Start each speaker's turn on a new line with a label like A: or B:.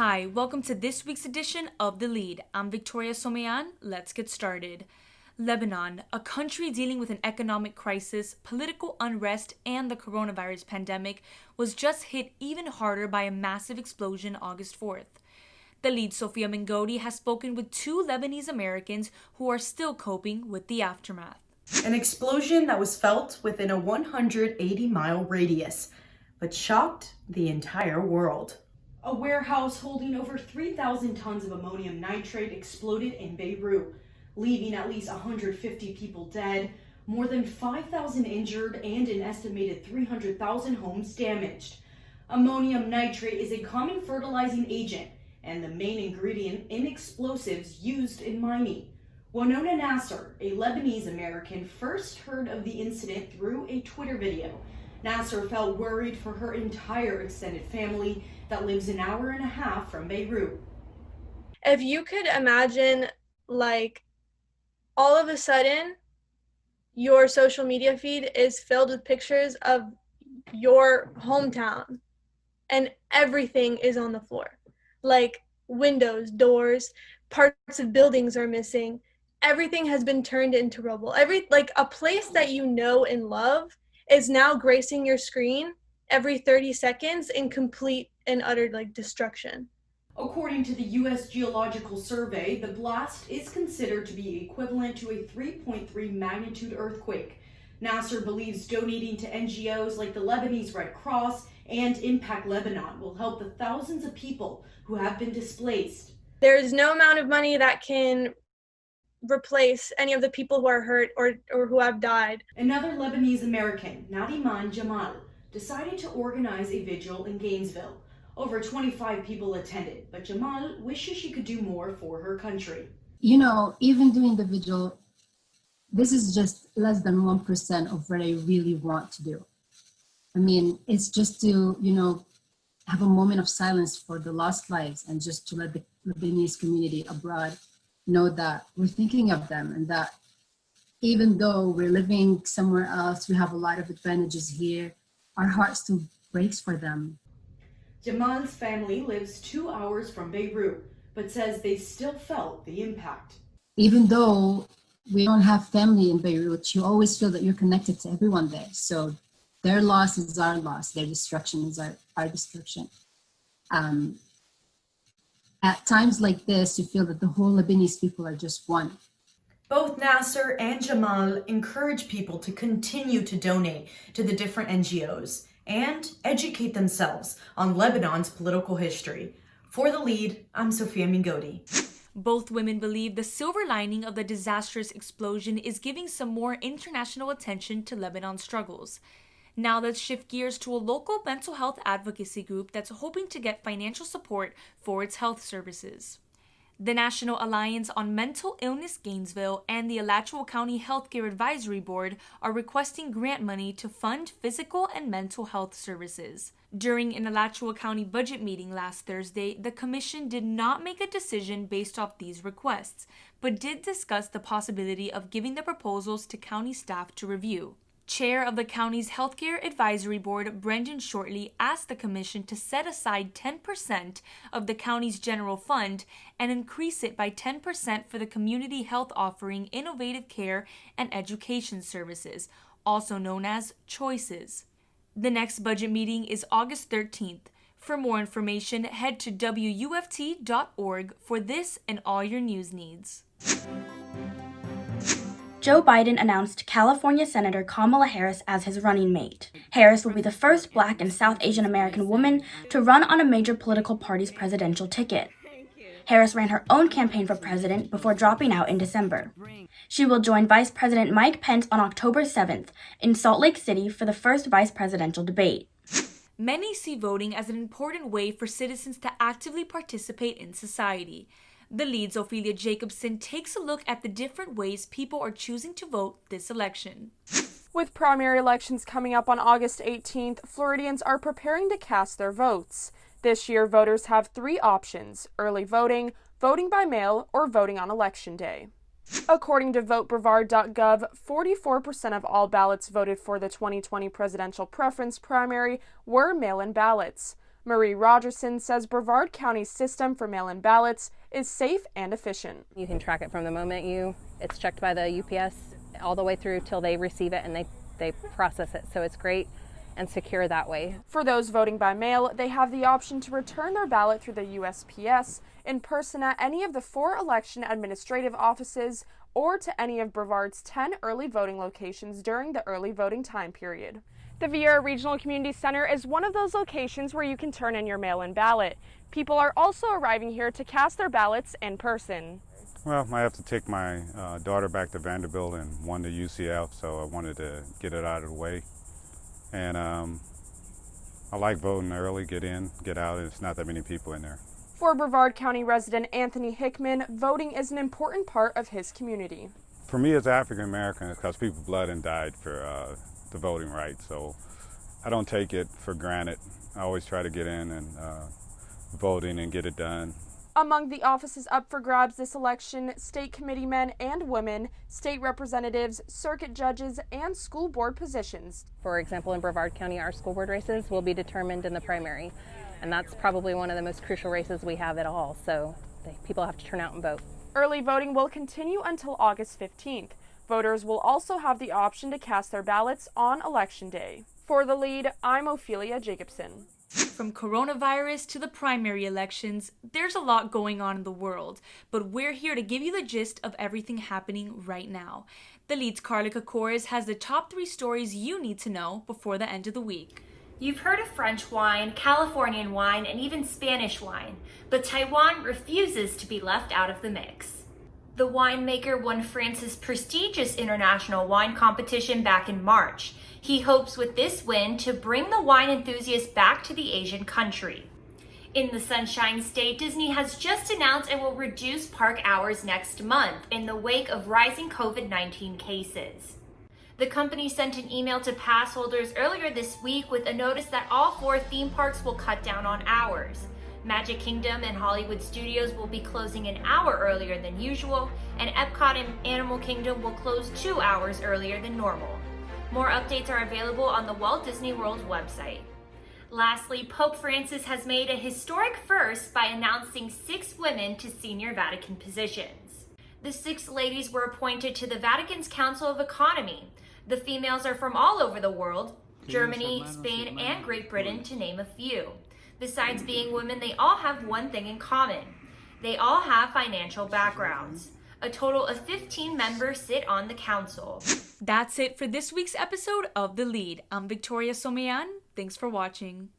A: Hi, welcome to this week's edition of The Lead. I'm Victoria Someyan. Let's get started. Lebanon, a country dealing with an economic crisis, political unrest, and the coronavirus pandemic, was just hit even harder by a massive explosion August 4th. The Lead, Sofia Mengodi, has spoken with two Lebanese Americans who are still coping with the aftermath.
B: An explosion that was felt within a 180-mile radius, but shocked the entire world. A warehouse holding over 3,000 tons of ammonium nitrate exploded in Beirut, leaving at least 150 people dead, more than 5,000 injured, and an estimated 300,000 homes damaged. Ammonium nitrate is a common fertilizing agent and the main ingredient in explosives used in mining. Winona Nasser, a Lebanese American, first heard of the incident through a Twitter video. Nasser felt worried for her entire extended family that lives an hour and a half from Beirut.
C: If you could imagine, all of a sudden, your social media feed is filled with pictures of your hometown and everything is on the floor. Windows, doors, parts of buildings are missing. Everything has been turned into rubble. A place that you know and love is now gracing your screen every 30 seconds in complete and utter destruction.
B: According to the U.S. Geological Survey, the blast is considered to be equivalent to a 3.3 magnitude earthquake. Nasser believes donating to NGOs like the Lebanese Red Cross and Impact Lebanon will help the thousands of people who have been displaced.
C: There is no amount of money that can replace any of the people who are hurt or who have died.
B: Another Lebanese American, Nadiman Jamal, decided to organize a vigil in Gainesville. Over 25 people attended, but Jamal wishes she could do more for her country.
D: Even doing the vigil, this is just less than 1% of what I really want to do. It's just to, have a moment of silence for the lost lives and just to let the Lebanese community abroad know that we're thinking of them and that even though we're living somewhere else, we have a lot of advantages here, our heart still breaks for them.
B: Jamal's family lives 2 hours from Beirut, but says they still felt the impact.
D: Even though we don't have family in Beirut, you always feel that you're connected to everyone there. So their loss is our loss, their destruction is our destruction. At times like this, you feel that the whole Lebanese people are just one.
B: Both Nasser and Jamal encourage people to continue to donate to the different NGOs and educate themselves on Lebanon's political history. For The Lead, I'm Sofia Mengodi.
A: Both women believe the silver lining of the disastrous explosion is giving some more international attention to Lebanon's struggles. Now let's shift gears to a local mental health advocacy group that's hoping to get financial support for its health services. The National Alliance on Mental Illness Gainesville and the Alachua County Healthcare Advisory Board are requesting grant money to fund physical and mental health services. During an Alachua County budget meeting last Thursday, the commission did not make a decision based off these requests, but did discuss the possibility of giving the proposals to county staff to review. Chair of the county's Healthcare Advisory Board, Brendan Shortley, asked the commission to set aside 10% of the county's general fund and increase it by 10% for the community health offering innovative care and education services, also known as CHOICES. The next budget meeting is August 13th. For more information, head to wuft.org for this and all your news needs.
E: Joe Biden announced California Senator Kamala Harris as his running mate. Harris will be the first Black and South Asian American woman to run on a major political party's presidential ticket. Harris ran her own campaign for president before dropping out in December. She will join Vice President Mike Pence on October 7th in Salt Lake City for the first vice presidential debate.
A: Many see voting as an important way for citizens to actively participate in society. The Lead's Ophelia Jacobson takes a look at the different ways people are choosing to vote this election.
F: With primary elections coming up on August 18th, Floridians are preparing to cast their votes. This year, voters have three options: early voting, voting by mail, or voting on Election Day. According to votebrevard.gov, 44% of all ballots voted for the 2020 presidential preference primary were mail-in ballots. Marie Rogerson says Brevard County's system for mail-in ballots is safe and efficient.
G: You can track it from the moment it's checked by the UPS all the way through till they receive it and they process it. So it's great and secure that way.
F: For those voting by mail, they have the option to return their ballot through the USPS, in person at any of the 4 election administrative offices, or to any of Brevard's 10 early voting locations during the early voting time period. The Viera Regional Community Center is one of those locations where you can turn in your mail-in ballot. People are also arriving here to cast their ballots in person.
H: Well, I have to take my daughter back to Vanderbilt and one to UCF, so I wanted to get it out of the way. And I like voting early, get in, get out, and it's not that many people in there.
F: For Brevard County resident Anthony Hickman, voting is an important part of his community.
H: For me as African American, it's because people bled and died for the voting rights, so I don't take it for granted. I always try to get in and voting and get it done.
F: Among the offices up for grabs this election, state committeemen and women, state representatives, circuit judges, and school board positions.
G: For example, in Brevard County, our school board races will be determined in the primary, and that's probably one of the most crucial races we have at all, so people have to turn out and vote.
F: Early voting will continue until August 15th. Voters will also have the option to cast their ballots on Election Day. For The Lead, I'm Ophelia Jacobson.
A: From coronavirus to the primary elections, there's a lot going on in the world, but we're here to give you the gist of everything happening right now. The Lead's Carla Kakouris has the top 3 stories you need to know before the end of the week.
I: You've heard of French wine, Californian wine, and even Spanish wine, but Taiwan refuses to be left out of the mix. The winemaker won France's prestigious international wine competition back in March. He hopes with this win to bring the wine enthusiast back to the Asian country. In the Sunshine State, Disney has just announced it will reduce park hours next month in the wake of rising COVID-19 cases. The company sent an email to pass holders earlier this week with a notice that all 4 theme parks will cut down on hours. Magic Kingdom and Hollywood Studios will be closing an hour earlier than usual, and Epcot and Animal Kingdom will close 2 hours earlier than normal. More updates are available on the Walt Disney World website. Lastly, Pope Francis has made a historic first by announcing 6 women to senior Vatican positions. The 6 ladies were appointed to the Vatican's Council of Economy. The females are from all over the world, Germany, Spain, and Great Britain, to name a few. Besides being women, they all have one thing in common. They all have financial backgrounds. A total of 15 members sit on the council.
A: That's it for this week's episode of The Lead. I'm Victoria Someyan. Thanks for watching.